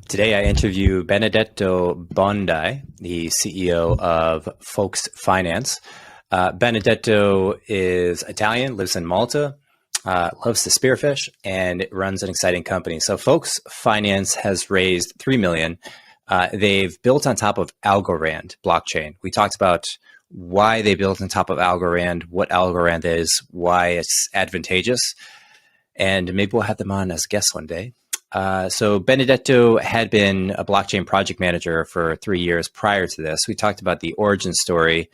Today I interview Benedetto Biondi, the CEO of Folks Finance. Benedetto is Italian, lives in Malta, loves to spearfish, and runs an exciting company. So Folks Finance has raised $3 million. They've built on top of Algorand Blockchain. We talked about why they built on top of Algorand, what Algorand is, why it's advantageous, and maybe we'll have them on as guests one day. So Benedetto had been a blockchain project manager for 3 years prior to this. We talked about the origin story,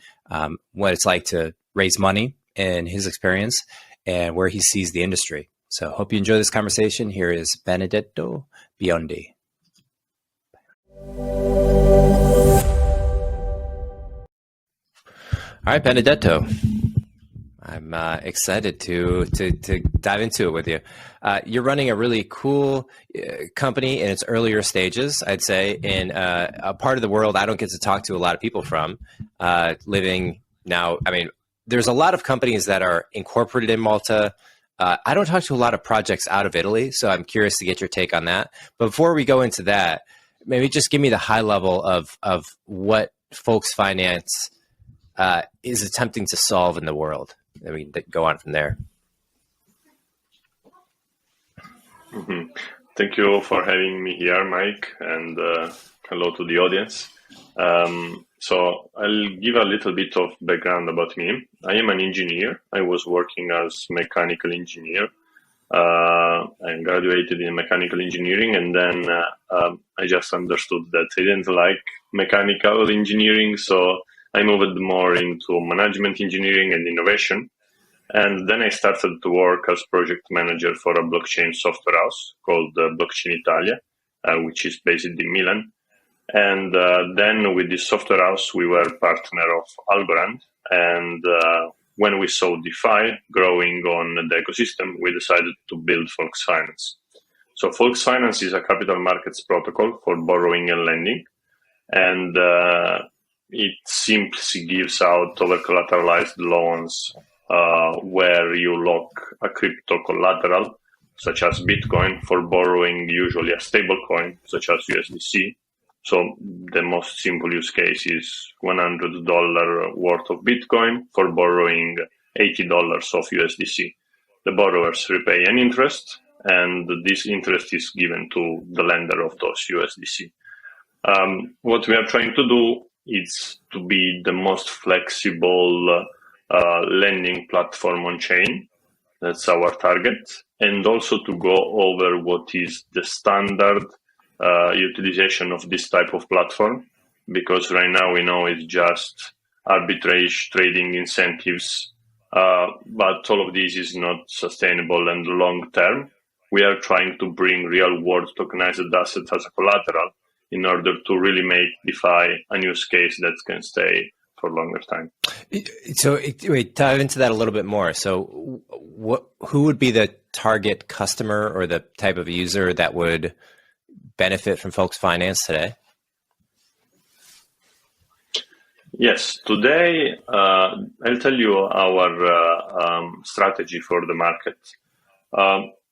what it's like to raise money in his experience, and where he sees the industry. So hope you enjoy this conversation. Here is Benedetto Biondi. All right, Benedetto. I'm excited to dive into it with you. You're running a really cool company in its earlier stages, I'd say, in a part of the world I don't get to talk to a lot of people from, living now. I mean, there's a lot of companies that are incorporated in Malta. I don't talk to a lot of projects out of Italy, so I'm curious to get your take on that. But before we go into that, maybe just give me the high level of what Folks Finance is attempting to solve in the world. I mean, go on from there. Mm-hmm. Thank you for having me here, Mike, and hello to the audience. So I'll give a little bit of background about me. I am an engineer. I was working as mechanical engineer. I graduated in mechanical engineering, and then I just understood that I didn't like mechanical engineering, so I moved more into management engineering and innovation. And then I started to work as project manager for a blockchain software house called Blockchain Italia, which is based in Milan. And then with this software house, we were partner of Algorand. And when we saw DeFi growing on the ecosystem, we decided to build Folks Finance. So Folks Finance is a capital markets protocol for borrowing and lending. And it simply gives out over-collateralized loans where you lock a crypto collateral, such as Bitcoin, for borrowing usually a stable coin, such as USDC. So the most simple use case is $100 worth of Bitcoin for borrowing $80 of USDC. The borrowers repay an interest, and this interest is given to the lender of those USDC. What we are trying to do is to be the most flexible lending platform on chain. That's our target. And also to go over what is the standard utilization of this type of platform, because right now we know it's just arbitrage, trading incentives, but all of this is not sustainable and long term. We are trying to bring real world tokenized assets as a collateral in order to really make DeFi a use case that can stay for a longer time. So wait, dive into that a little bit more. So who would be the target customer or the type of user that would benefit from Folks Finance today? Yes, today I'll tell you our strategy for the market.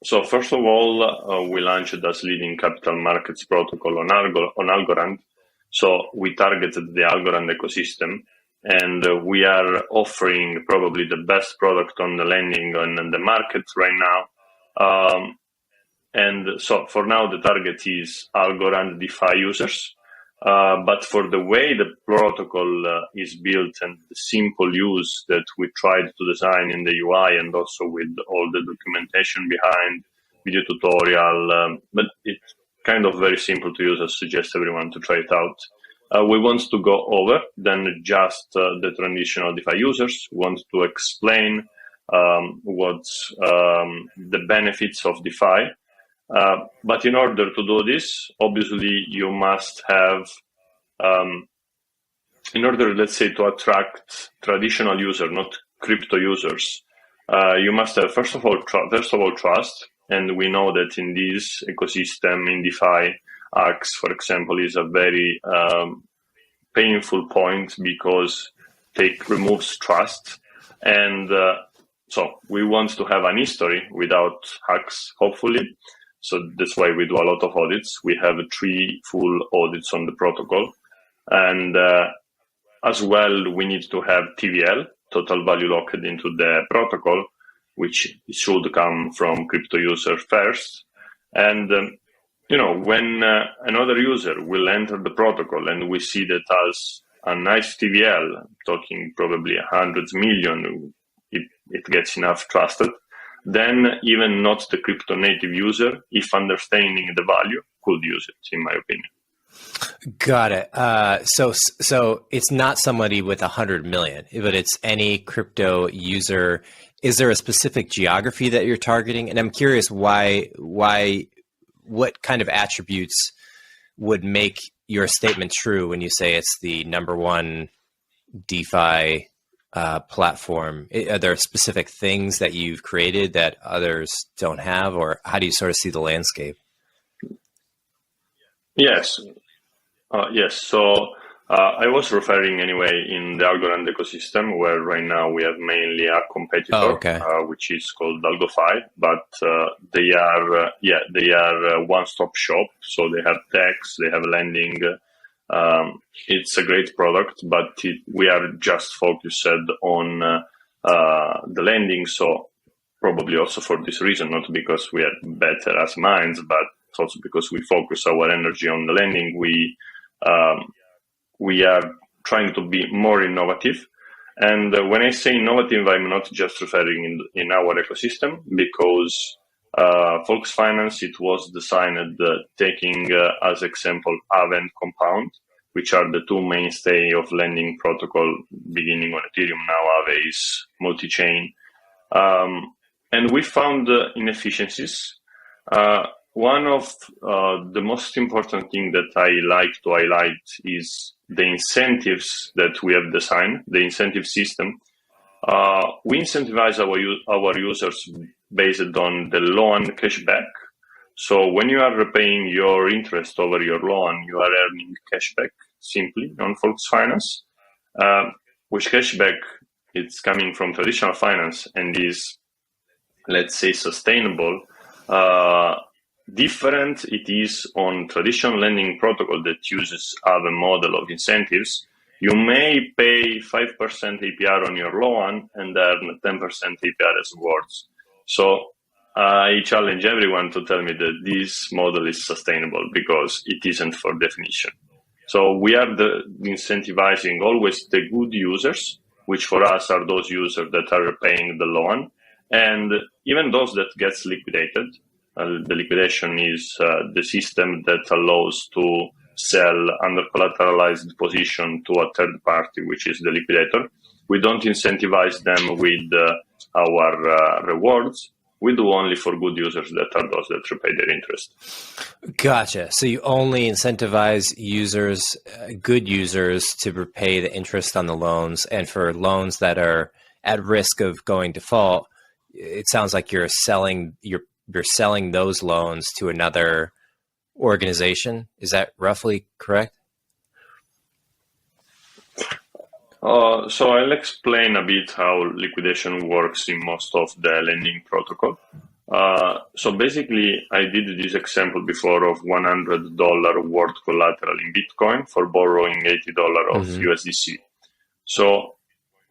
So first of all, we launched as leading capital markets protocol on Algorand. So we targeted the Algorand ecosystem, and we are offering probably the best product on the lending on the market right now. And so for now, the target is Algorand DeFi users. But for the way the protocol is built and the simple use that we tried to design in the UI, and also with all the documentation behind, video tutorial, but it's kind of very simple to use. I suggest everyone to try it out. We want to go over than just the traditional DeFi users. We want to explain what's the benefits of DeFi. But in order to do this, obviously you must have, in order, let's say, to attract traditional users, not crypto users, you must have, first of all, trust. And we know that in this ecosystem, in DeFi, Axe, for example, is a very painful point because it removes trust. And so we want to have an history without hacks, hopefully. So that's why we do a lot of audits. We have 3 full audits on the protocol. And as well, we need to have TVL, total value locked into the protocol, which should come from crypto user first. And, when another user will enter the protocol and we see that as a nice TVL, talking probably hundreds million, it gets enough trusted, then even not the crypto native user, if understanding the value, could use it, in my opinion. Got it. So it's not somebody with 100 million, but it's any crypto user. Is there a specific geography that you're targeting? And I'm curious what kind of attributes would make your statement true when you say it's the number one DeFi platform? Are there specific things that you've created that others don't have, or how do you sort of see the landscape? Yes. Yes. So I was referring anyway in the Algorand ecosystem, where right now we have mainly a competitor, which is called AlgoFi, but they are a one-stop shop. So they have tax, they have lending. It's a great product, but we are just focused on the lending. So probably also for this reason, not because we are better as minds, but also because we focus our energy on the lending. We are trying to be more innovative. And when I say innovative, I'm not just referring in our ecosystem, because Folks Finance, it was designed taking as example Aave and Compound, which are the 2 mainstay of lending protocol beginning on Ethereum. Now Aave is multi-chain. And we found inefficiencies. One of the most important thing that I like to highlight is the incentives that we have designed, the incentive system. We incentivize our users based on the loan cashback. So when you are repaying your interest over your loan, you are earning cashback simply on Folks Finance, which cashback it's coming from traditional finance and is, let's say, sustainable. Different it is on traditional lending protocol that uses other model of incentives. You may pay 5% APR on your loan and earn 10% APR as rewards. So I challenge everyone to tell me that this model is sustainable, because it isn't for definition. So we are incentivizing always the good users, which for us are those users that are repaying the loan, and even those that gets liquidated. The liquidation is the system that allows to sell under collateralized position to a third party, which is the liquidator. We don't incentivize them with our rewards. We do only for good users that are those that repay their interest. Gotcha. So you only incentivize users, good users, to repay the interest on the loans, and for loans that are at risk of going default, it sounds like you're selling those loans to another organization. Is that roughly correct? So I'll explain a bit how liquidation works in most of the lending protocol. So basically, I did this example before of $100 worth collateral in Bitcoin for borrowing $80 of USDC. So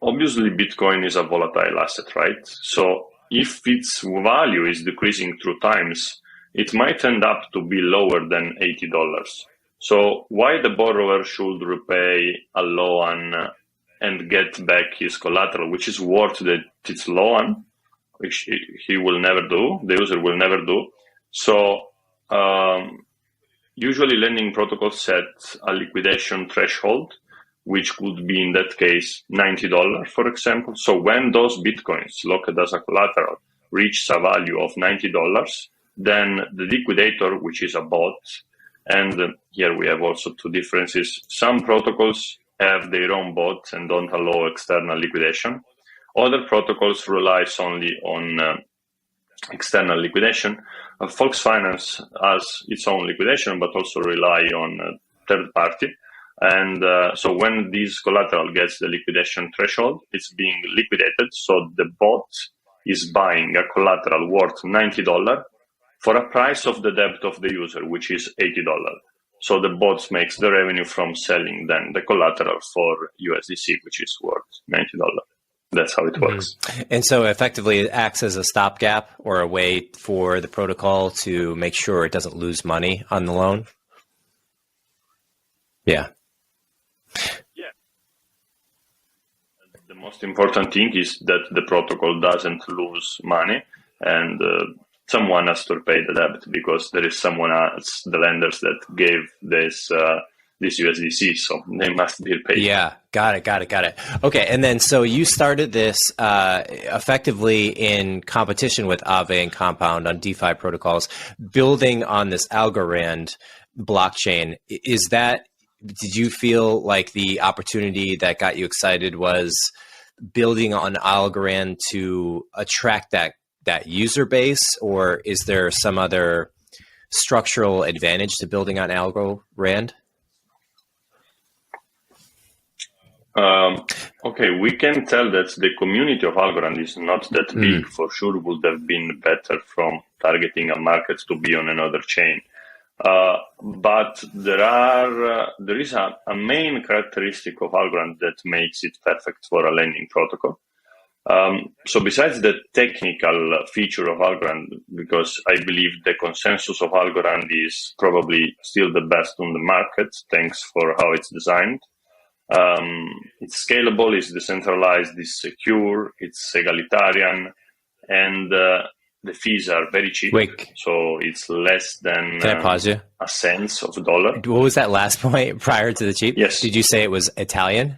obviously, Bitcoin is a volatile asset, right? So if its value is decreasing through times, it might end up to be lower than $80. So why the borrower should repay a loan and get back his collateral, which is worth its loan, which he will never do, the user will never do. So usually lending protocols set a liquidation threshold, which could be in that case $90, for example. So when those Bitcoins locked as a collateral reach a value of $90, then the liquidator, which is a bot, and here we have also 2 differences. Some protocols have their own bot and don't allow external liquidation. Other protocols relies only on external liquidation. Folks Finance has its own liquidation, but also rely on third party. And so when this collateral gets the liquidation threshold, it's being liquidated. So the bot is buying a collateral worth $90 for a price of the debt of the user, which is $80. So the bot makes the revenue from selling then the collateral for USDC, which is worth $90. That's how it works. And so effectively it acts as a stopgap or a way for the protocol to make sure it doesn't lose money on the loan. Yeah. The most important thing is that the protocol doesn't lose money, and someone has to pay the debt because there is someone else, the lenders that gave this USDC, so they must be paid. Yeah, got it. Okay, and then so you started this effectively in competition with Aave and Compound on DeFi protocols, building on this Algorand blockchain. Did you feel like the opportunity that got you excited was building on Algorand to attract that user base, or is there some other structural advantage to building on Algorand? Okay, we can tell that the community of Algorand is not that big. For sure, would have been better from targeting a market to be on another chain. But there is a main characteristic of Algorand that makes it perfect for a lending protocol. So besides the technical feature of Algorand, because I believe the consensus of Algorand is probably still the best on the market, thanks for how it's designed. It's scalable, it's decentralized, it's secure, it's egalitarian, and the fees are very cheap. Wait, so it's less than can I pause you? a cent of a dollar. What was that last point prior to the cheap? Yes. Did you say it was Italian?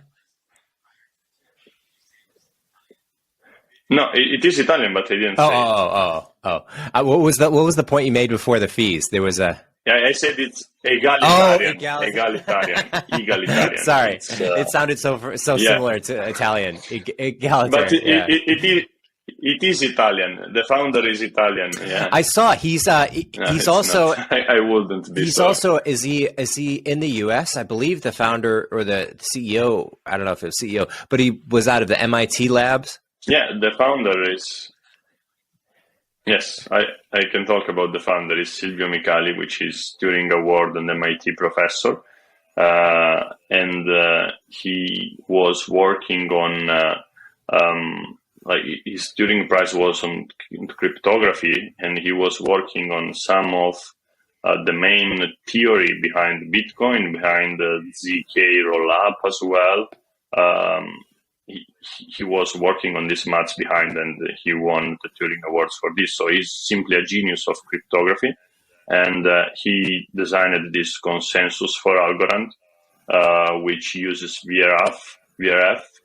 No, it is Italian, but I didn't say it. What was the point you made before the fees? There was a... Yeah, I said it's egalitarian. Egalitarian. Sorry, it sounded so similar to Italian. Egalitarian. But it is Italian. The founder is Italian. Yeah, I saw he's also. I wouldn't be. He's sorry. also is he in the U.S.? I believe the founder or the CEO. I don't know if it was CEO, but he was out of the MIT labs. Yeah, the founder is. Yes, I can talk about the founder is Silvio Micali, which is Turing Award and MIT professor, and he was working on like his Turing Prize was on cryptography, and he was working on some of the main theory behind Bitcoin, behind the ZK rollup as well. He was working on this maths behind, and he won the Turing Awards for this. So he's simply a genius of cryptography, and he designed this consensus for Algorand, which uses VRF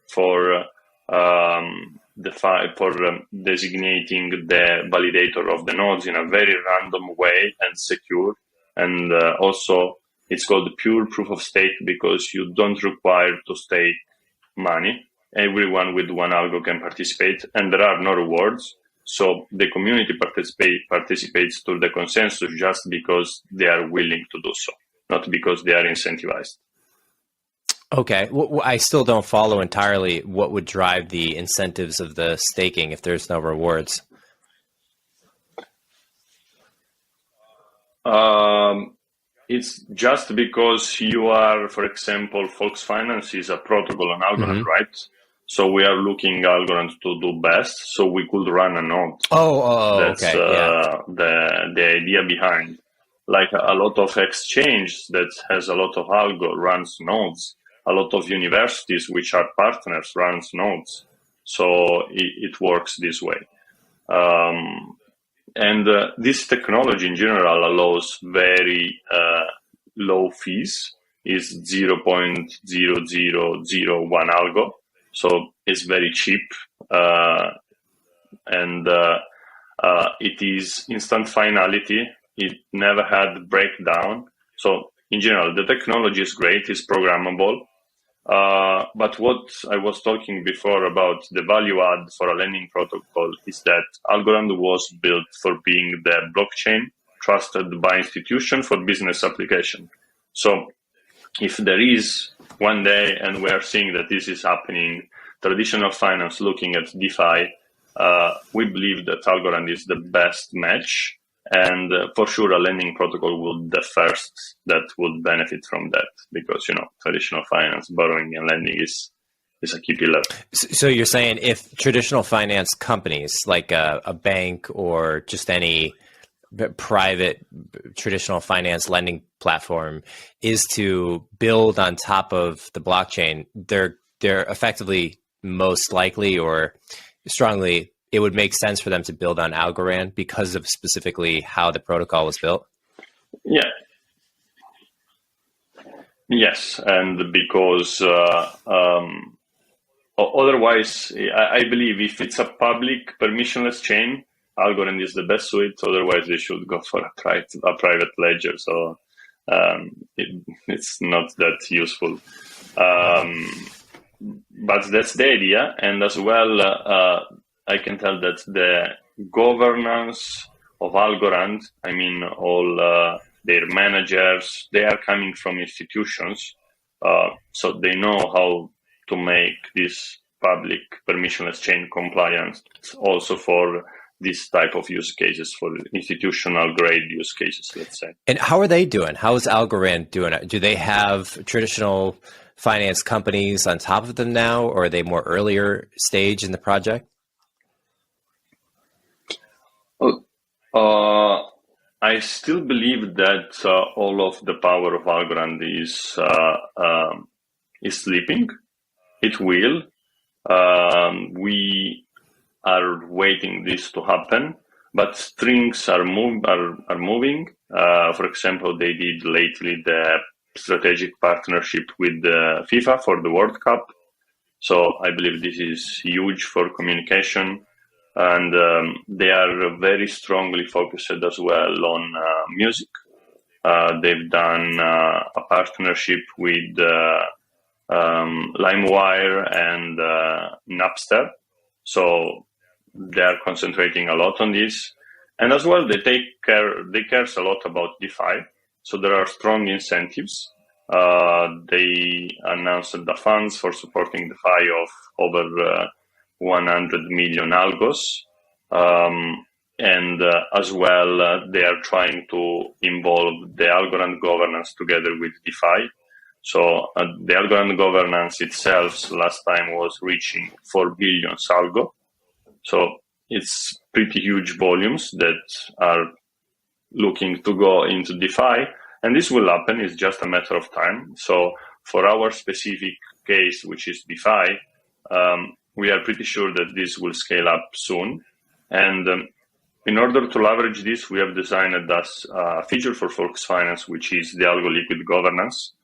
for designating the validator of the nodes in a very random way and secure. And also, it's called pure proof of stake because you don't require to stake money. Everyone with one algo can participate, and there are no rewards. So the community participates to the consensus just because they are willing to do so, not because they are incentivized. Okay. Well, I still don't follow entirely what would drive the incentives of the staking if there's no rewards. It's just because you are, for example, Fox Finance is a protocol on Algorand, right? So we are looking Algorand to do best, so we could run a node. That's okay. Yeah. The idea behind. Like a lot of exchange that has a lot of algo runs nodes. A lot of universities which are partners runs nodes. So it works this way. And this technology in general allows very low fees. Is 0.0001 algo. So it's very cheap, and it is instant finality. It never had breakdown. So in general, the technology is great. It's programmable. But what I was talking before about the value add for a lending protocol is that Algorand was built for being the blockchain trusted by institution for business application. So if there is one day, and we are seeing that this is happening, traditional finance looking at DeFi, we believe that Algorand is the best match. And for sure, a lending protocol would the first that would benefit from that, because traditional finance, borrowing and lending is a key pillar. So you're saying if traditional finance companies like a bank or just any private traditional finance lending platform is to build on top of the blockchain, they're effectively most likely or strongly, it would make sense for them to build on Algorand because of specifically how the protocol was built? Yeah. Yes, and because otherwise, I believe if it's a public permissionless chain, Algorand is the best suit. Otherwise, they should go for a private ledger. So it's not that useful. But that's the idea. And as well, I can tell that the governance of Algorand, I mean, all their managers, they are coming from institutions. So they know how to make this public permissionless chain compliant also for this type of use cases, for institutional grade use cases, let's say. And how are they doing? How is Algorand doing it? Do they have traditional finance companies on top of them now, or are they more earlier stage in the project? I still believe that all of the power of Algorand is sleeping. It will. We are waiting this to happen, but things are moving. For example, they did lately the strategic partnership with FIFA for the World Cup. So I believe this is huge for communication. And they are very strongly focused as well on music. They've done a partnership with LimeWire and Napster. So they are concentrating a lot on this. And as well, they care a lot about DeFi. So there are strong incentives. They announced the funds for supporting DeFi of over 100 million algos. And as well, they are trying to involve the Algorand governance together with DeFi. So the Algorand governance itself last time was reaching 4 billion algo. So it's pretty huge volumes that are looking to go into DeFi. And this will happen. It's just a matter of time. So for our specific case, which is DeFi, we are pretty sure that this will scale up soon. And in order to leverage this, we have designed a feature for Folks Finance, which is the Algo Liquid Governance.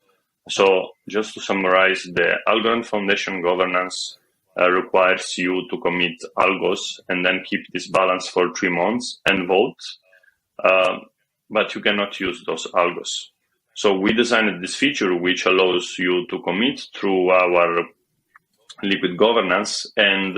So just to summarize, the Algorand Foundation governance requires you to commit algos and then keep this balance for 3 months and vote. But you cannot use those algos. So we designed this feature which allows you to commit through our liquid governance and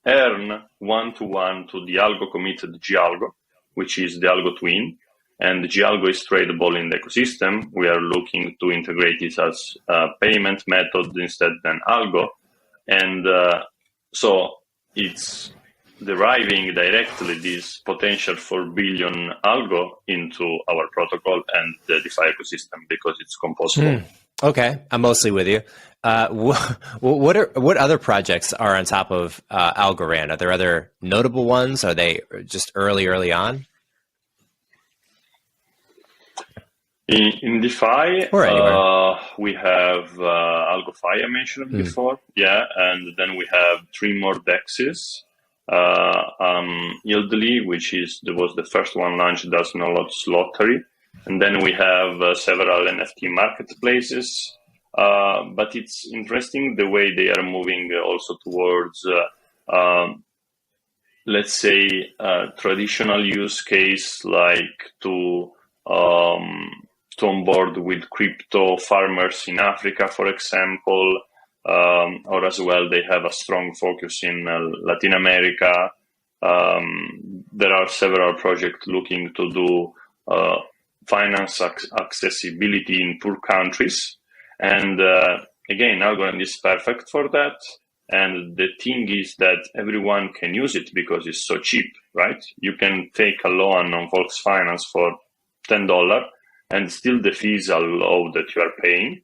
earn one-to-one to the algo committed G-algo, which is the algo twin. And G-algo is tradable in the ecosystem. We are looking to integrate this as a payment method instead than algo. And so it's deriving directly this potential 4 billion algo into our protocol and the DeFi ecosystem because it's composable. Okay, I'm mostly with you. What other projects are on top of Algorand? Are there other notable ones? Are they just early on? In DeFi, or anywhere. We have AlgoFi I mentioned before, and then we have 3 more dexes. Yieldly, which was the first one launched, does no lots lottery. And then we have several NFT marketplaces. But it's interesting the way they are moving also towards, let's say, traditional use case like to onboard with crypto farmers in Africa, for example. Or as well, they have a strong focus in Latin America. There are several projects looking to do finance accessibility in poor countries. And again, Algorand is perfect for that. And the thing is that everyone can use it because it's so cheap, right? You can take a loan on Volks Finance for $10 and still the fees are low that you are paying.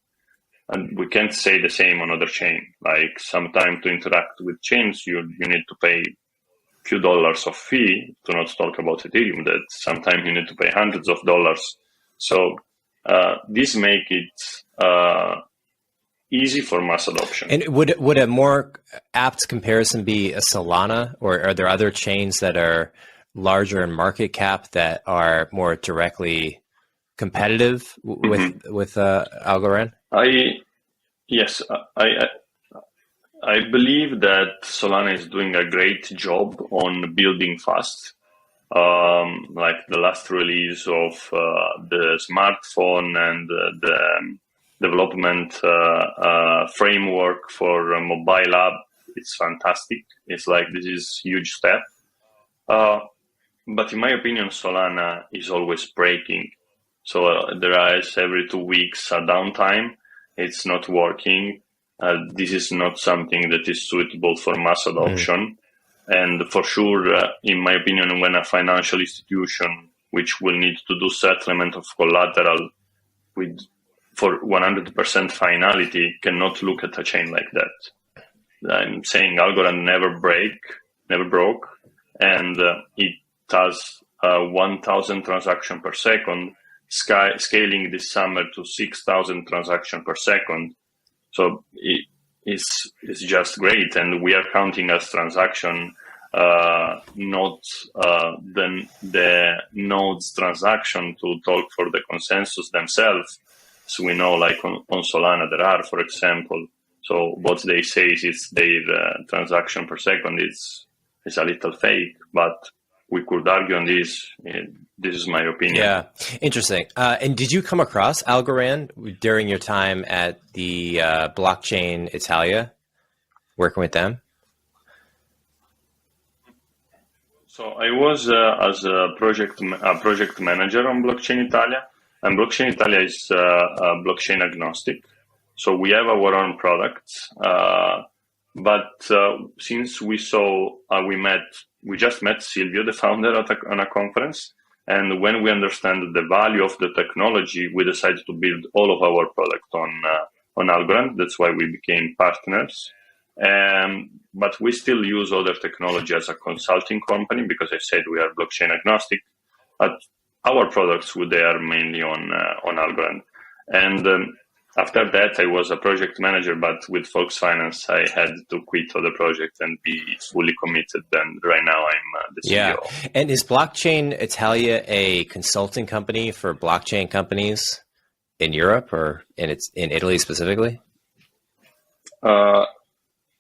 And we can't say the same on other chain. Like sometimes to interact with chains, you need to pay a few dollars of fee, to not talk about Ethereum, that sometimes you need to pay hundreds of dollars. So this make it easy for mass adoption. And would a more apt comparison be a Solana, or are there other chains that are larger in market cap that are more directly competitive with Algorand? Yes, I believe that Solana is doing a great job on building fast. Like the last release of the smartphone and the development framework for mobile app, it's fantastic. It's like this is huge step. But in my opinion, Solana is always breaking. So there is every 2 weeks a downtime. It's not working. This is not something that is suitable for mass adoption. And for sure, in my opinion, when a financial institution, which will need to do settlement of collateral for 100% finality, cannot look at a chain like that. I'm saying Algorand never broke, and it has 1,000 transactions per second, scaling this summer to 6,000 transactions per second. So it's just great, and we are counting as transaction, not the nodes transaction to talk for the consensus themselves. So we know, like on Solana, there are, for example. So what they say is their transaction per second is a little fake, but we could argue on this. This is my opinion. Yeah, interesting. And did you come across Algorand during your time at the Blockchain Italia, working with them? So I was as a project manager on Blockchain Italia, and Blockchain Italia is blockchain agnostic. So we have our own products, but since we just met Silvio, the founder, on a conference. And when we understand the value of the technology, we decided to build all of our product on Algorand. That's why we became partners. But we still use other technology as a consulting company because I said we are blockchain agnostic. But our products, they are mainly on Algorand. And after that, I was a project manager, but with Volks Finance, I had to quit the project and be fully committed. And right now, I'm the CEO. Yeah. And is Blockchain Italia a consulting company for blockchain companies in Europe or in Italy specifically?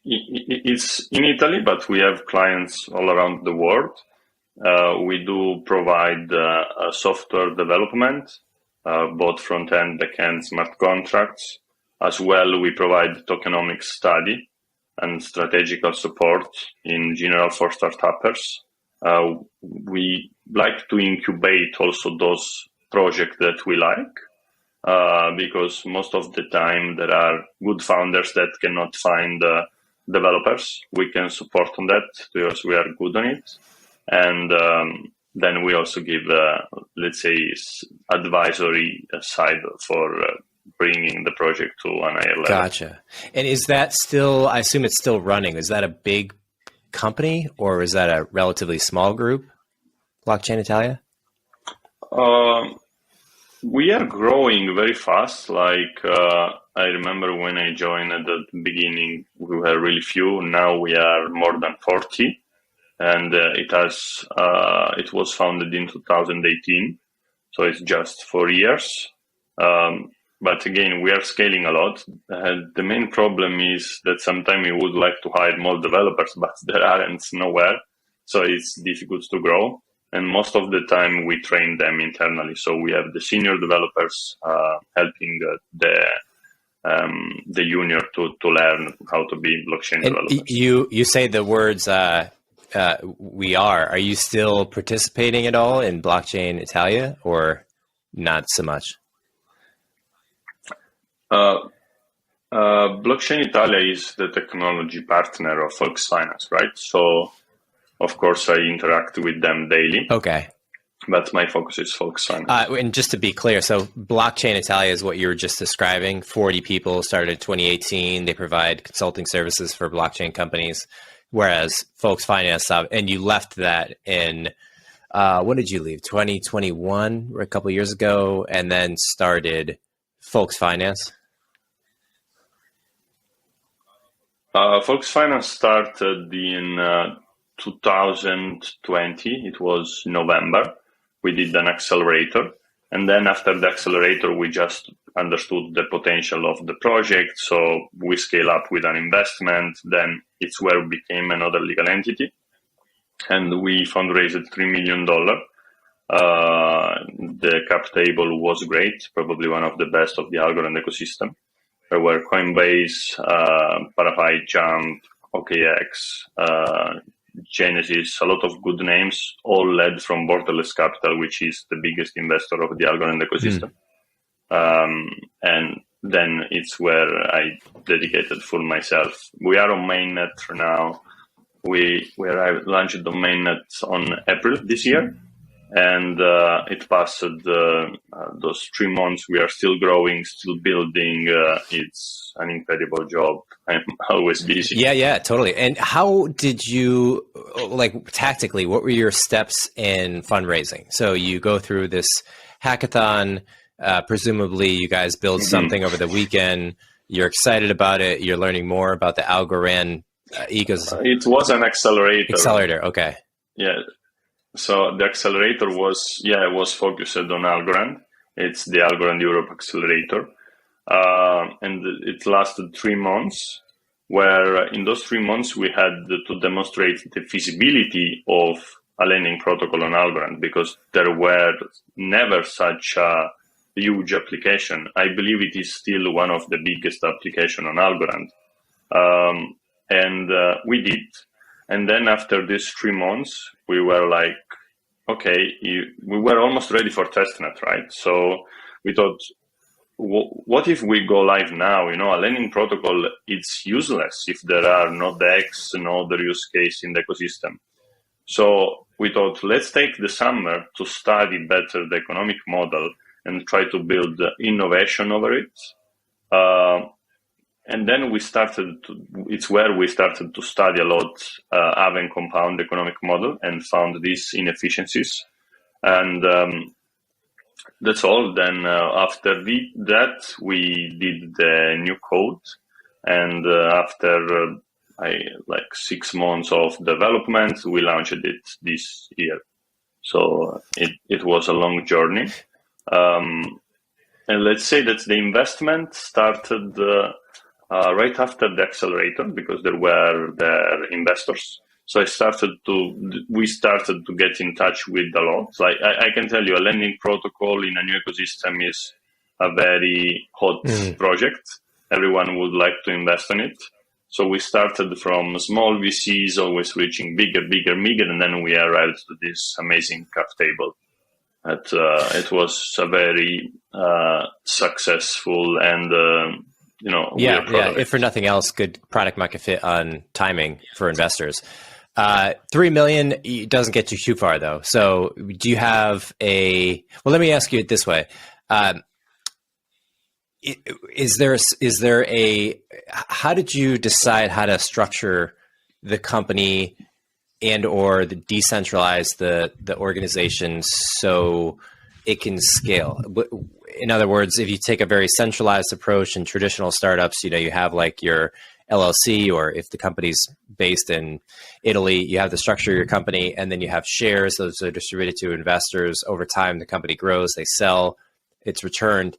It's in Italy, but we have clients all around the world. We do provide software development, both front-end, back-end, smart contracts. As well, we provide tokenomics study and strategical support in general for startuppers. We like to incubate also those projects that we like, because most of the time there are good founders that cannot find developers. We can support on that because we are good on it. And then we also give, let's say, advisory side for bringing the project to an higher level. Gotcha. And is that still, I assume it's still running, is that a big company or is that a relatively small group, Blockchain Italia? We are growing very fast. Like I remember when I joined at the beginning, we were really few. Now we are more than 40. And it was founded in 2018, so it's just 4 years. But again, we are scaling a lot. The main problem is that sometimes we would like to hire more developers, but there aren't nowhere, so it's difficult to grow. And most of the time, we train them internally. So we have the senior developers helping the junior to learn how to be blockchain developers. You say the words. We are. Are you still participating at all in Blockchain Italia or not so much? Blockchain Italia is the technology partner of Folks Finance, right? So, of course, I interact with them daily. Okay. But my focus is Folks Finance. And just to be clear, so Blockchain Italia is what you were just describing. 40 people started in 2018. They provide consulting services for blockchain companies, whereas Folks Finance, and you left that in, when did you leave? 2021, or a couple of years ago, and then started Folks Finance? Folks Finance started in 2020. It was November. We did an accelerator. And then after the accelerator, we just understood the potential of the project. So we scale up with an investment. Then it's where we became another legal entity. And we fundraised $3 million. The cap table was great, probably one of the best of the Algorand ecosystem. There were Coinbase, Parafai, Jump, OKX, Genesis, a lot of good names, all led from Borderless Capital, which is the biggest investor of the Algorand ecosystem. And then it's where I dedicated full myself. We are on mainnet now. We launched on mainnet on April this year. And it passed those 3 months. We are still growing, still building. It's an incredible job. I'm always busy. Yeah, totally. And how did you, like tactically, what were your steps in fundraising? So you go through this hackathon, presumably you guys build something over the weekend. You're excited about it. You're learning more about the Algorand ecosystem. It was an accelerator. Accelerator, okay. Yeah. So the accelerator was focused on Algorand. It's the Algorand Europe Accelerator. And it lasted 3 months, where in those 3 months we had to demonstrate the feasibility of a lending protocol on Algorand, because there were never such a huge application. I believe it is still one of the biggest application on Algorand. And we did. And then after these 3 months, we were like, okay, we were almost ready for testnet, right? So we thought, what if we go live now? A lending protocol, it's useless if there are no DEX, no other use case in the ecosystem. So we thought, let's take the summer to study better the economic model and try to build innovation over it. And then it's where we started to study a lot Aave compound economic model and found these inefficiencies. And that's all. Then after that, we did the new code. And after 6 months of development, we launched it this year. So it was a long journey. And let's say that the investment started right after the accelerator, because there were the investors. So we started to get in touch with a lot. Like I can tell you, a lending protocol in a new ecosystem is a very hot project. Everyone would like to invest in it. So we started from small VCs, always reaching bigger, and then we arrived to this amazing cap table. It was a very successful and if for nothing else, good product market fit on timing for investors. 3 million doesn't get you too far though. So do you have let me ask you it this way. How did you decide how to structure the company and or decentralize the organization so it can scale? In other words, if you take a very centralized approach in traditional startups, you have like your LLC, or if the company's based in Italy, you have the structure of your company, and then you have shares. Those are distributed to investors. Over time, the company grows, they sell, it's returned.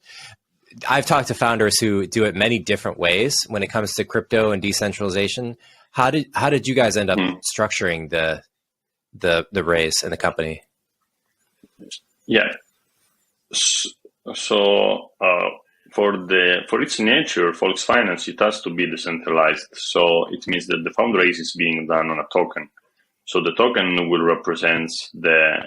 I've talked to founders who do it many different ways when it comes to crypto and decentralization. How did you guys end up structuring the raise in the company? Yeah. So for its nature, Folks Finance, it has to be decentralized. So it means that the fundraise is being done on a token. So the token will represent the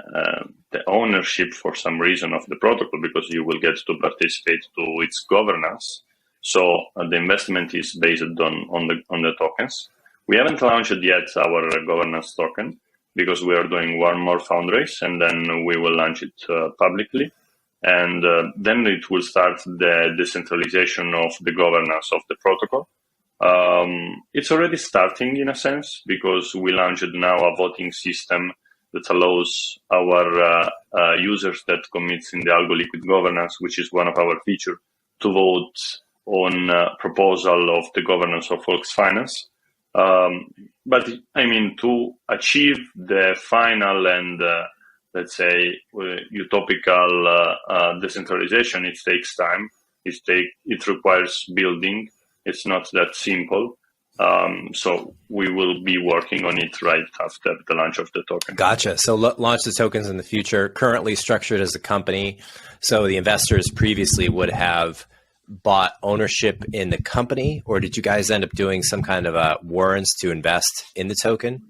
ownership for some reason of the protocol, because you will get to participate to its governance. So the investment is based on the tokens. We haven't launched yet our governance token because we are doing one more fundraise, and then we will launch it publicly. And then it will start the decentralization of the governance of the protocol. It's already starting in a sense because we launched now a voting system that allows our users that commits in the Algo Liquid governance, which is one of our features, to vote on proposal of the governance of Folks Finance. But I mean, to achieve the final and let's say utopical decentralization, it takes time. It requires building. It's not that simple. So we will be working on it right after the launch of the token. Gotcha. So launch the tokens in the future, currently structured as a company. So the investors previously would have bought ownership in the company, or did you guys end up doing some kind of warrants to invest in the token?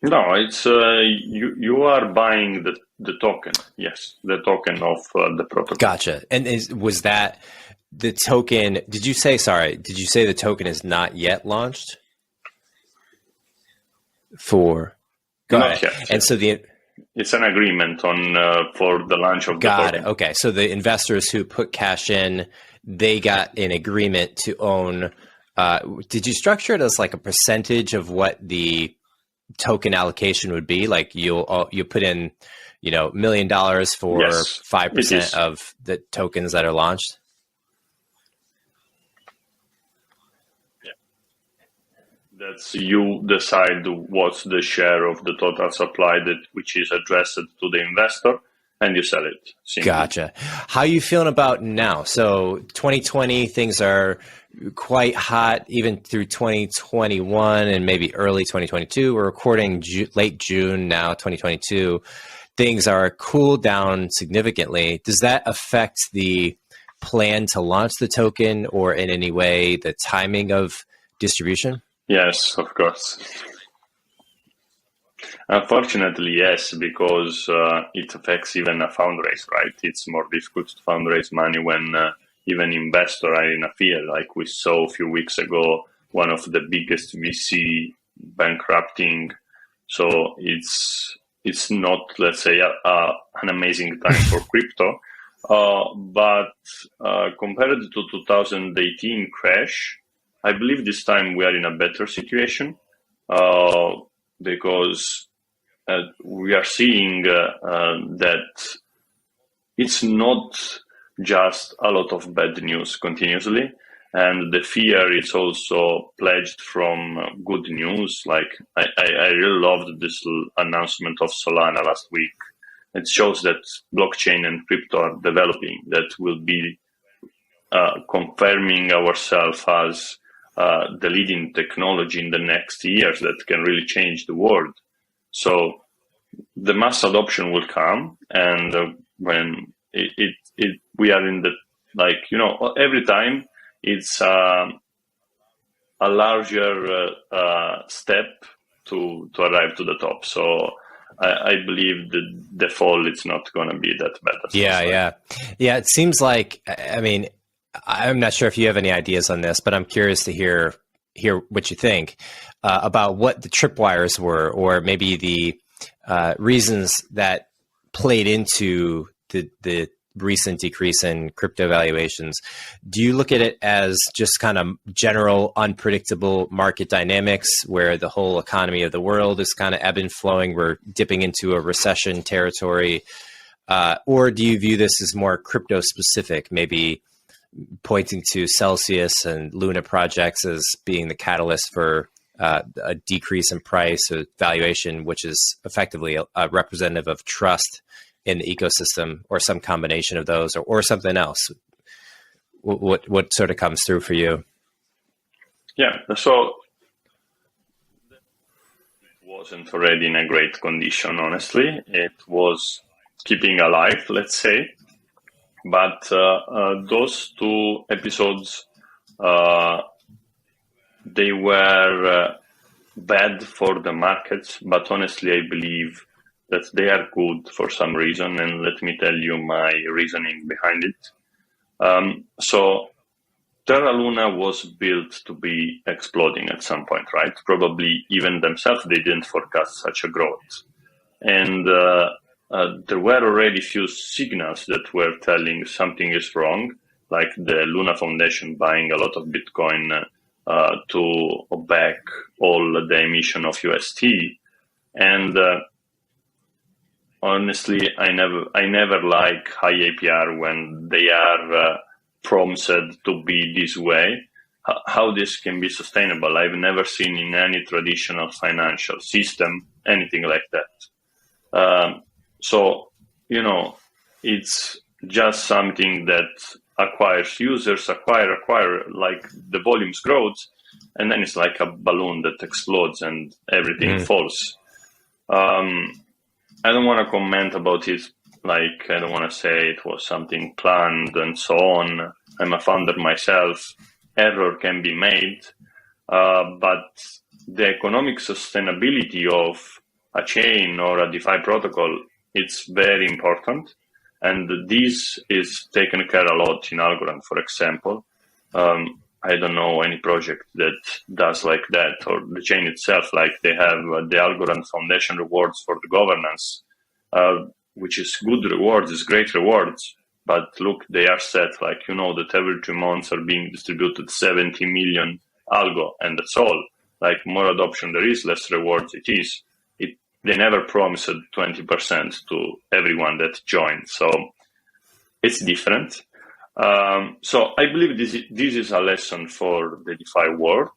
No, it's you are buying the token. Yes, the token of the protocol. Gotcha. And was that the token? Did you say the token is not yet launched? Not yet. And so it's an agreement on for the launch of the token. Got it. Okay. So the investors who put cash in, they got an agreement to own. Did you structure it as like a percentage of what the token allocation would be? Like you put in, $1 million for 5% of the tokens that are launched? That's you decide what's the share of the total supply which is addressed to the investor, and you sell it. Simply. Gotcha. How are you feeling about now? So 2020, things are quite hot, even through 2021 and maybe early 2022. We're recording late June now, 2022. Things are cooled down significantly. Does that affect the plan to launch the token or in any way the timing of distribution? Yes, of course. Unfortunately, yes, because it affects even a fundraise, right? It's more difficult to fundraise money when even investors are in a fear. Like we saw a few weeks ago, one of the biggest VC bankrupting. So it's not, let's say, an amazing time for crypto. But compared to 2018 crash, I believe this time we are in a better situation because we are seeing that it's not just a lot of bad news continuously, and the fear is also pledged from good news. Like I really loved this announcement of Solana last week. It shows that blockchain and crypto are developing. That will be confirming ourselves as the leading technology in the next years that can really change the world. So the mass adoption will come, and when we are in the, every time it's a larger step to arrive to the top. So I believe the fall it's not going to be that bad. Yeah. It seems like, I mean, I'm not sure if you have any ideas on this, but I'm curious to hear what you think about what the tripwires were, or maybe the reasons that played into the recent decrease in crypto valuations. Do you look at it as just kind of general unpredictable market dynamics where the whole economy of the world is kind of ebb and flowing? We're dipping into a recession territory. Or do you view this as more crypto specific, maybe pointing to Celsius and Luna projects as being the catalyst for a decrease in price or valuation, which is effectively a representative of trust in the ecosystem, or some combination of those, or something else? What sort of comes through for you? Yeah, so it wasn't already in a great condition, honestly. It was keeping alive, let's say. But those two episodes, they were bad for the markets. But honestly, I believe that they are good for some reason, and let me tell you my reasoning behind it. So Terra Luna was built to be exploding at some point, right? Probably even themselves, they didn't forecast such a growth. And there were already few signals that were telling something is wrong, like the Luna Foundation buying a lot of Bitcoin to back all the emission of UST. And honestly, I never like high APR when they are promised to be this way. How this can be sustainable? I've never seen in any traditional financial system anything like that. So, it's just something that acquires users, acquire, like the volumes grows, and then it's like a balloon that explodes and everything falls. I don't want to comment about it. Like, I don't want to say it was something planned and so on. I'm a founder myself. Error can be made, but the economic sustainability of a chain or a DeFi protocol, it's very important. And this is taken care a lot in Algorand, for example. I don't know any project that does like that, or the chain itself, like they have the Algorand Foundation rewards for the governance, which is good rewards, is great rewards. But look, they are set like, that every 3 months are being distributed 70 million algo, and that's all. Like, more adoption there is, less rewards it is. They never promised 20% to everyone that joined. So it's different. So I believe this is a lesson for the DeFi world.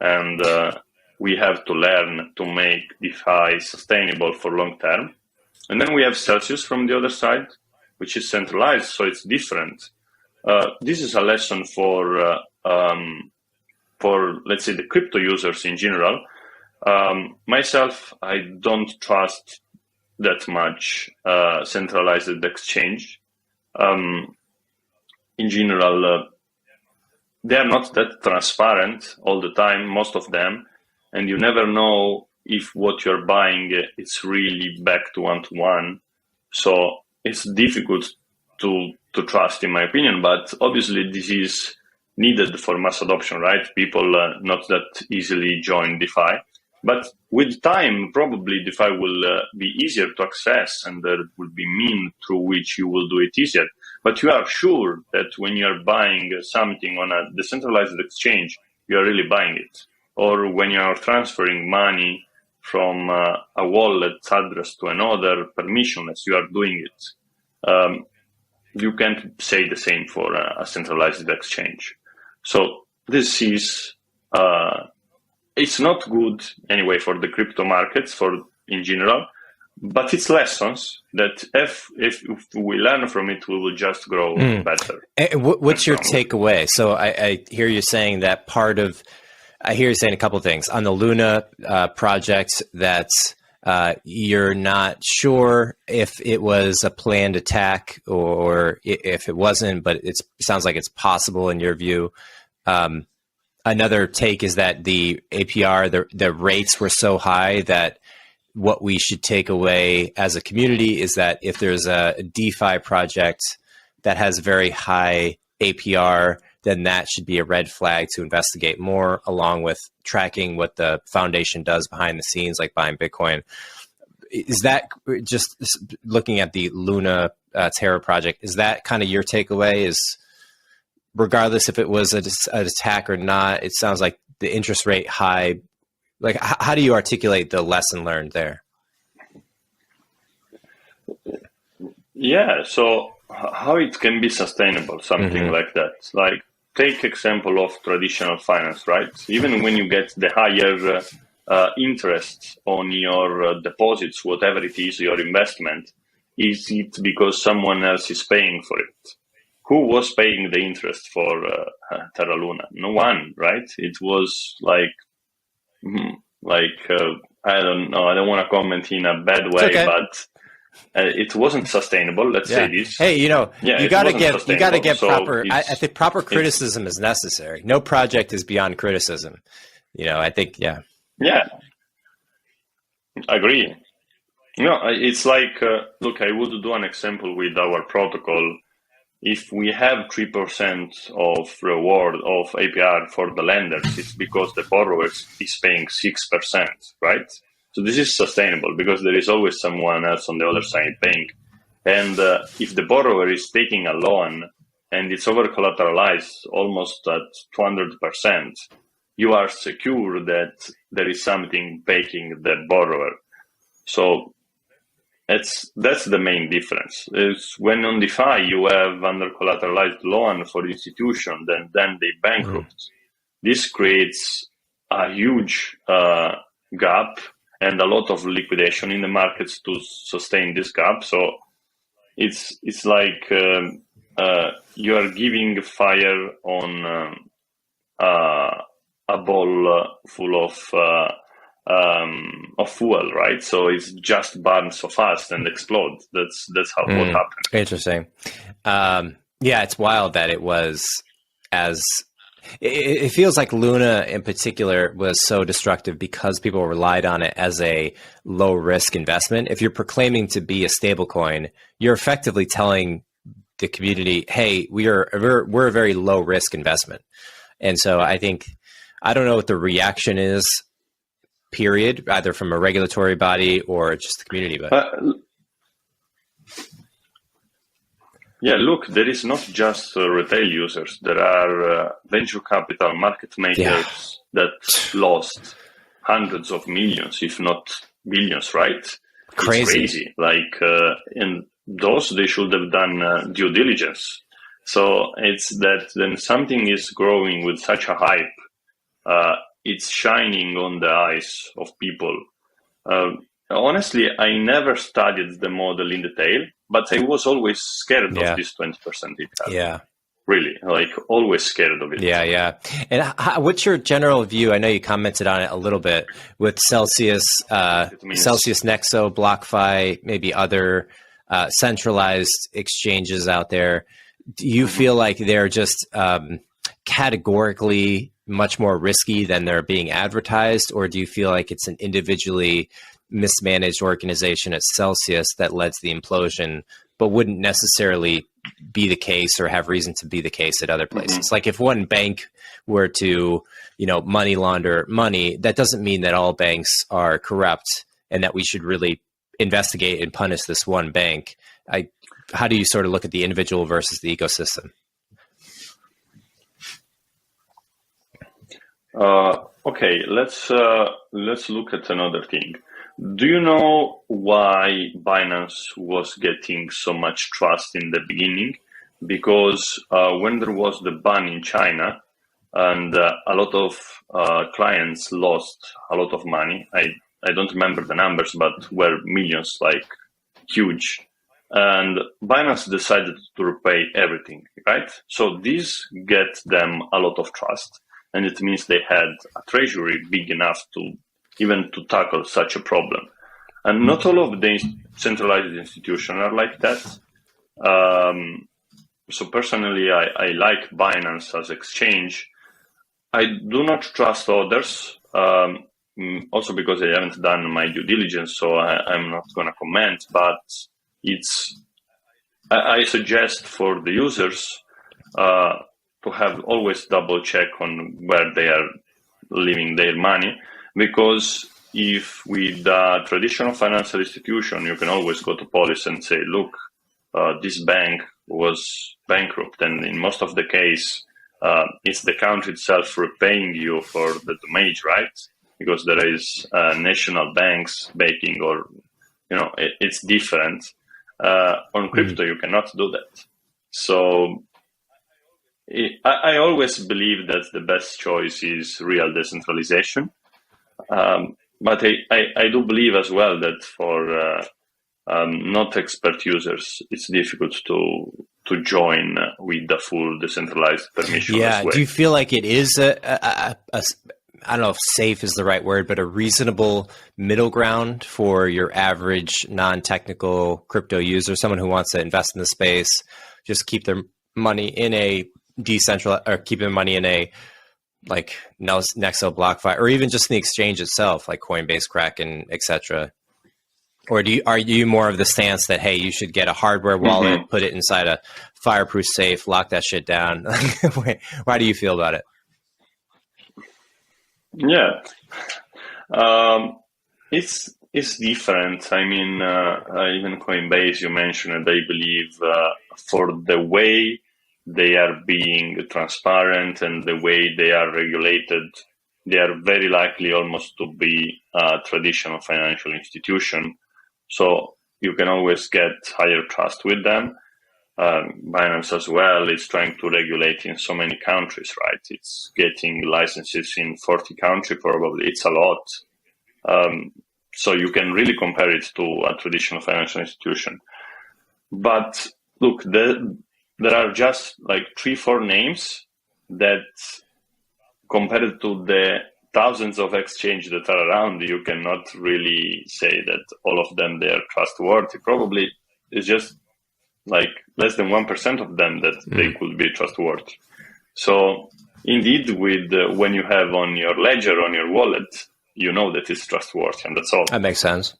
And we have to learn to make DeFi sustainable for long term. And then we have Celsius from the other side, which is centralized, so it's different. This is a lesson for let's say, the crypto users in general. Myself, I don't trust that much centralized exchange. In general, they are not that transparent all the time, most of them, and you never know if what you're buying is really backed one-to-one. So it's difficult to trust, in my opinion, but obviously this is needed for mass adoption, right? People not that easily join DeFi. But with time, probably DeFi will be easier to access, and there will be means through which you will do it easier. But you are sure that when you are buying something on a decentralized exchange, you are really buying it. Or when you are transferring money from a wallet address to another permissionless, you are doing it. You can't say the same for a centralized exchange. So this is... it's not good anyway for the crypto markets in general, but it's lessons that if we learn from it, we will just grow better. And what's your takeaway? So I hear you saying that I hear you saying a couple of things on the Luna project that you're not sure if it was a planned attack or if it wasn't, but it sounds like it's possible in your view. Another take is that the APR, the rates were so high that what we should take away as a community is that if there's a DeFi project that has very high APR, then that should be a red flag to investigate more, along with tracking what the foundation does behind the scenes, like buying Bitcoin. Is that just looking at the Luna Terra project? Is that kind of your takeaway? Is regardless if it was an attack or not, it sounds like the interest rate high. Like, how do you articulate the lesson learned there? Yeah, so how it can be sustainable, something like that. Like, take example of traditional finance, right? Even when you get the higher interest on your deposits, whatever it is, your investment, is it because someone else is paying for it? Who was paying the interest for Terra Luna? No one, right? It was like I don't know. I don't want to comment in a bad way, but it wasn't sustainable. Let's say this. Hey, you gotta get proper. I think proper criticism is necessary. No project is beyond criticism. I think, Yeah, agree. No, it's like, look, I would do an example with our protocol. If we have 3% of reward of APR for the lenders, it's because the borrower is paying 6%, right? So this is sustainable because there is always someone else on the other side paying. And if the borrower is taking a loan and it's over collateralized almost at 200%, you are secure that there is something backing the borrower. So that's the main difference. Is when on DeFi you have under collateralized loan for institution, then they bankrupt. This creates a huge gap and a lot of liquidation in the markets to sustain this gap. So it's like you are giving fire on a ball full of fuel, right? So it's just burns so fast and explodes. That's how what happened. Interesting. Yeah, it's wild that it was as. It feels like Luna in particular was so destructive because people relied on it as a low risk investment. If you're proclaiming to be a stablecoin, you're effectively telling the community, "Hey, we're a very low risk investment." And so I don't know what the reaction is, period, either from a regulatory body or just the community. But yeah, look, there is not just retail users. There are venture capital market makers that lost hundreds of millions, if not billions, right? Crazy. It's crazy. Like, and those, they should have done due diligence. So it's that then something is growing with such a hype. It's shining on the eyes of people. Honestly, I never studied the model in detail, but I was always scared of this 20% APR. Yeah. Really, like always scared of it. Yeah. And what's your general view? I know you commented on it a little bit with Celsius, Celsius Nexo, BlockFi, maybe other centralized exchanges out there. Do you feel like they're just categorically much more risky than they're being advertised, or do you feel like it's an individually mismanaged organization at Celsius that led to the implosion, but wouldn't necessarily be the case or have reason to be the case at other places? Like if one bank were to, money launder money, that doesn't mean that all banks are corrupt and that we should really investigate and punish this one bank. How do you sort of look at the individual versus the ecosystem? Okay, let's look at another thing. Do you know why Binance was getting so much trust in the beginning? Because when there was the ban in China and a lot of clients lost a lot of money, I don't remember the numbers, but were millions, like huge. And Binance decided to repay everything, right? So this gets them a lot of trust. And it means they had a treasury big enough to even to tackle such a problem. And not all of the centralized institutions are like that. So personally, I like Binance as exchange. I do not trust others, also because I haven't done my due diligence, so I'm not going to comment. But I suggest for the users to have always double check on where they are leaving their money, because if with a traditional financial institution, you can always go to police and say, look, this bank was bankrupt, and in most of the case, it's the country itself repaying you for the damage, right? Because there is national banks backing, or it's different. On crypto, you cannot do that. So I always believe that the best choice is real decentralization. But I do believe as well that for not expert users, it's difficult to join with the full decentralized permissionless way. Do you feel like it is a I don't know if safe is the right word, but a reasonable middle ground for your average non-technical crypto user, someone who wants to invest in the space, just keep their money in a decentralized, or keep their money in a like Nexo, BlockFi, or even just in the exchange itself, like Coinbase, Kraken, etc.? Or are you more of the stance that, hey, you should get a hardware wallet, put it inside a fireproof safe, lock that shit down? Why do you feel about it? Yeah, it's different. I mean, even Coinbase, you mentioned, I believe, for the way they are being transparent and the way they are regulated, they are very likely almost to be a traditional financial institution. So you can always get higher trust with them. Binance as well is trying to regulate in so many countries, right? It's getting licenses in 40 countries, probably. It's a lot. So you can really compare it to a traditional financial institution. But look, there are just like 3-4 names that, compared to the thousands of exchanges that are around, you cannot really say that all of them, they are trustworthy. Probably it's just like less than 1% of them that they could be trustworthy. So indeed, with when you have on your ledger, on your wallet, you know that it's trustworthy, and that's all. That makes sense.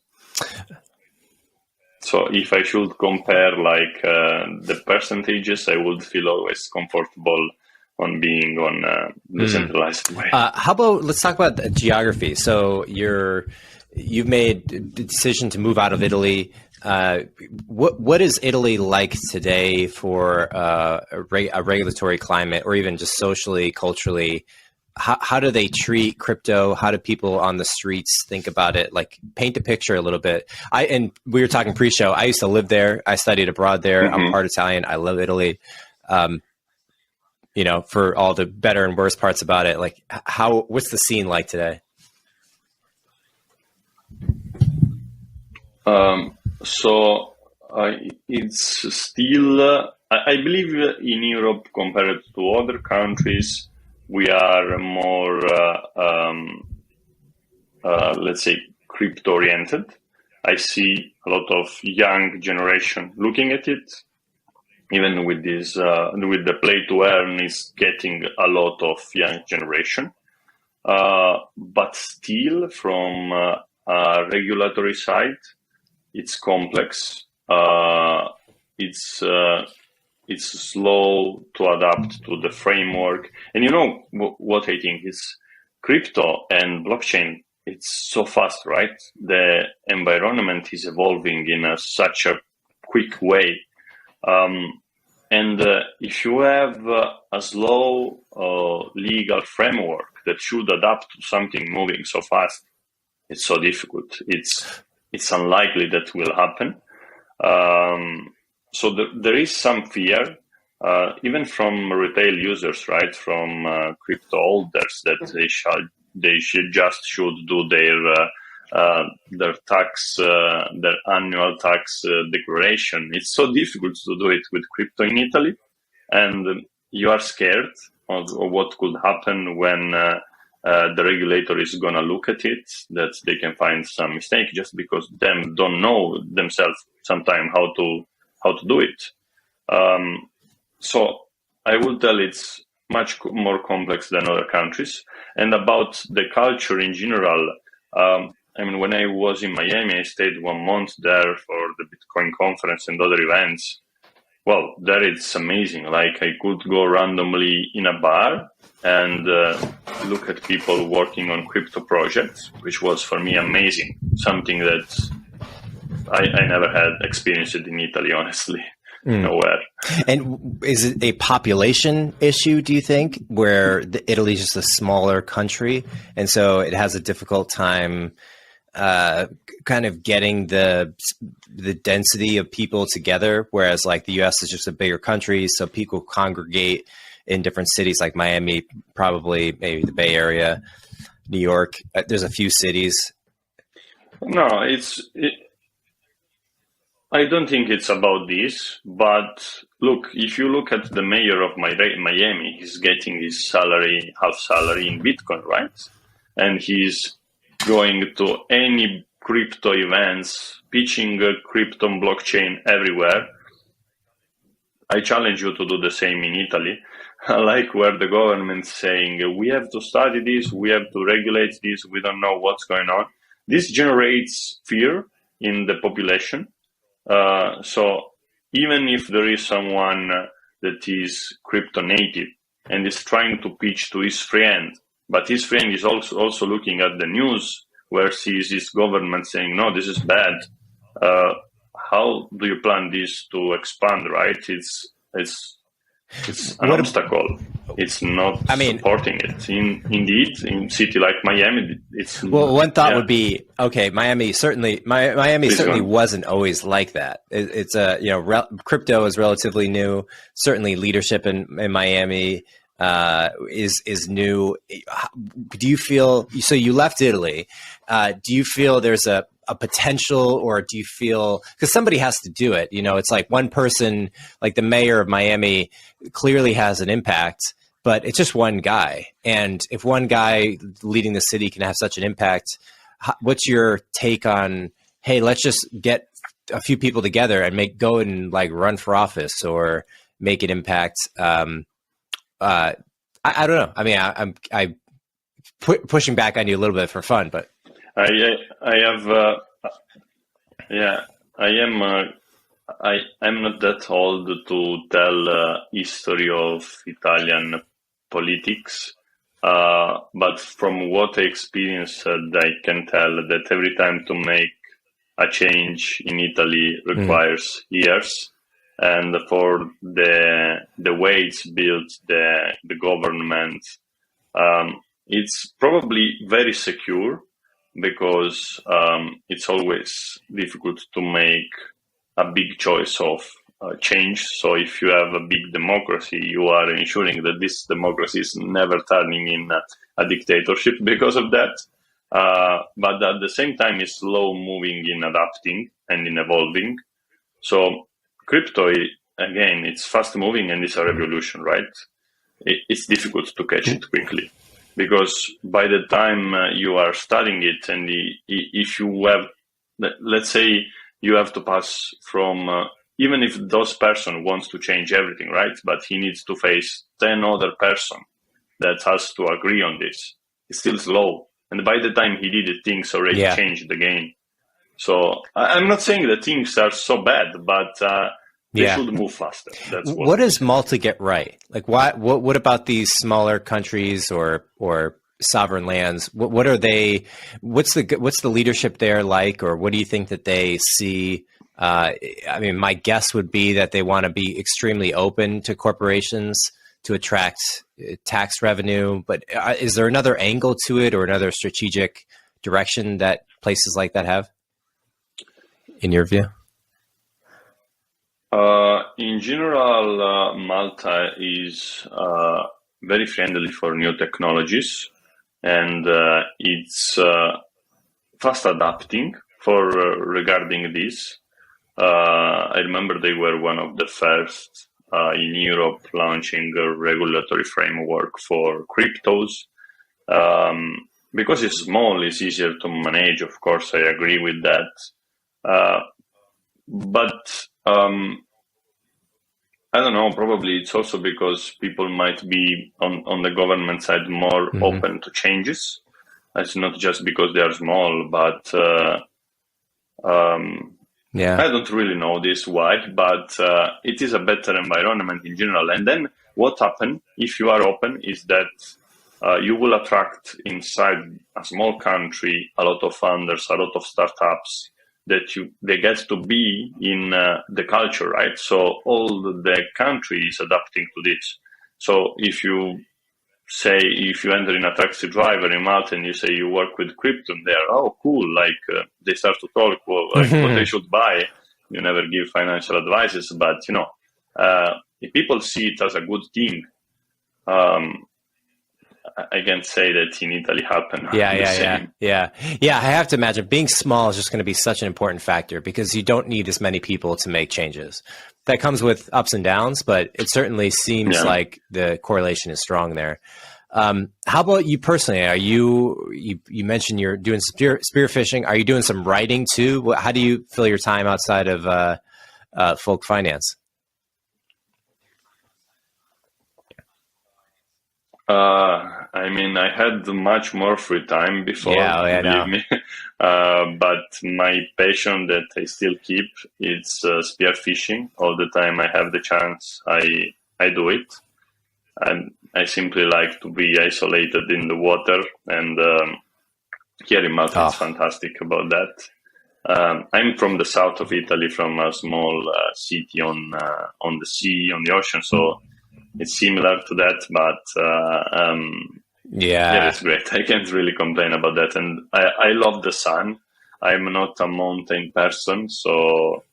So if I should compare like the percentages, I would feel always comfortable on being on a decentralized way. How about, let's talk about the geography. So you've made the decision to move out of Italy. What is Italy like today for a regulatory climate, or even just socially, culturally? How do they treat crypto? How do people on the streets think about it? Like, paint a picture a little bit. And we were talking pre-show. I used to live there. I studied abroad there. I'm part Italian. I love Italy. You know, for all the better and worse parts about it. Like, what's the scene like today? So it's still, I believe in Europe, compared to other countries, we are more, let's say, crypto-oriented. I see a lot of young generation looking at it. Even with this, with the play to earn is getting a lot of young generation. But still, from a regulatory side, it's complex. It's slow to adapt to the framework. And you know what I think is crypto and blockchain. It's so fast, right? The environment is evolving in such a quick way. And if you have a slow legal framework that should adapt to something moving so fast, it's so difficult. It's unlikely that will happen. So there is some fear, even from retail users, right? From crypto holders, that they should do their tax, their annual tax declaration. It's so difficult to do it with crypto in Italy, and you are scared of what could happen when the regulator is gonna look at it, that they can find some mistake just because them don't know themselves sometimes how to do it. So I would tell it's much more complex than other countries. And about the culture in general, I mean, when I was in Miami, I stayed 1 month there for the Bitcoin conference and other events. Well, there it's amazing. Like, I could go randomly in a bar and look at people working on crypto projects, which was for me amazing. Something that I never had experienced in Italy, honestly. Nowhere. And is it a population issue, do you think, where Italy is just a smaller country, and so it has a difficult time kind of getting the density of people together, whereas like the US is just a bigger country, so people congregate in different cities like Miami, probably maybe the Bay Area, New York. There's a few cities. No, I don't think it's about this, but look, if you look at the mayor of Miami, he's getting his salary, half salary in Bitcoin, right? And he's going to any crypto events, pitching crypto blockchain everywhere. I challenge you to do the same in Italy, like where the government's saying, we have to study this, we have to regulate this, we don't know what's going on. This generates fear. in the population. So even if there is someone that is crypto native and is trying to pitch to his friend, but his friend is also looking at the news where sees his government saying, no, this is bad. How do you plan this to expand, right? It's an obstacle. It's not supporting it. Indeed, in city like Miami, it's one thought would be, okay, Miami certainly wasn't always like that. It's crypto is relatively new. Certainly, leadership in Miami is new. Do you feel, so you left Italy? Do you feel there's a potential, or do you feel, because somebody has to do it, it's like one person, like the mayor of Miami clearly has an impact, but it's just one guy. And if one guy leading the city can have such an impact, what's your take on, hey, let's just get a few people together and go and like run for office or make an impact? I don't know. I mean, I'm pushing back on you a little bit for fun, but I am not that old to tell history of Italian politics, but from what I experienced, I can tell that every time to make a change in Italy requires years, and for the way it's built, the government, it's probably very secure, because it's always difficult to make a big choice of change. So if you have a big democracy, you are ensuring that this democracy is never turning in a dictatorship because of that. But at the same time, it's slow moving in adapting and in evolving. So crypto, again, it's fast moving and it's a revolution, right? It's difficult to catch it quickly, because by the time you are studying it, and if you have, let's say you have to pass from, even if those person wants to change everything, right? But he needs to face 10 other person that has to agree on this. It's still slow. And by the time he did it, things already changed the game. So I'm not saying that things are so bad, but they should move faster. That's what does Malta get right? Like, what about these smaller countries or sovereign lands? What are they? What's the leadership there like, or what do you think that they see? I mean, my guess would be that they want to be extremely open to corporations to attract tax revenue. But is there another angle to it, or another strategic direction that places like that have, in your view? In general, Malta is very friendly for new technologies, and it's fast adapting regarding this. I remember they were one of the first in Europe launching a regulatory framework for cryptos. Because it's small, it's easier to manage. Of course, I agree with that. But I don't know, probably it's also because people might be on the government side more open to changes. It's not just because they are small, but I don't really know this why, but it is a better environment in general. And then what happens if you are open is that you will attract inside a small country a lot of funders, a lot of startups, that they get to be in the culture, right? So all the country is adapting to this. So if you enter in a taxi driver in Malta and you say you work with crypto, and they're, oh, cool, like they start to talk, well, like what they should buy. You never give financial advices, but if people see it as a good thing, I can't say that in Italy happened. Yeah. I have to imagine being small is just going to be such an important factor, because you don't need as many people to make changes. That comes with ups and downs, but it certainly seems like the correlation is strong there. How about you personally? Are you mentioned you're doing spearfishing. Are you doing some writing too? How do you fill your time outside of folk finance? I I mean, I had much more free time before, believe me. But my passion that I still keep, it's spearfishing. All the time I have the chance, I do it. And I simply like to be isolated in the water. And here in Malta, it's fantastic about that. I'm from the south of Italy, from a small city on the sea, on the ocean. So it's similar to that, but yeah, it's great. I can't really complain about that. And I love the sun. I'm not a mountain person, so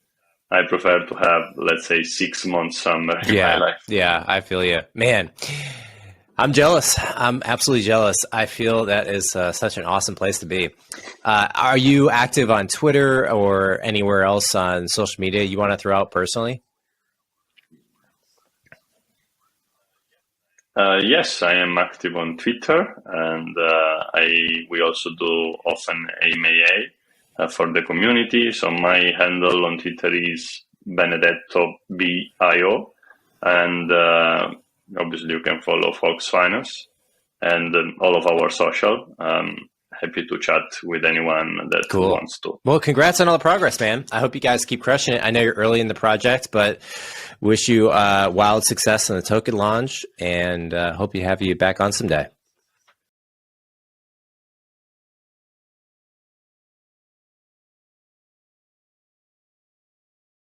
I prefer to have, let's say, 6 months summer in my life. Yeah, I feel you. Man, I'm jealous. I'm absolutely jealous. I feel that is such an awesome place to be. Are you active on Twitter or anywhere else on social media you want to throw out personally? Yes, I am active on Twitter, and we also do often AMA for the community. So my handle on Twitter is Benedetto Bio, and obviously you can follow Fox Finance and all of our social. Happy to chat with anyone that wants to. Well, congrats on all the progress, man. I hope you guys keep crushing it. I know you're early in the project, but wish you wild success on the token launch, and hope you have you back on someday.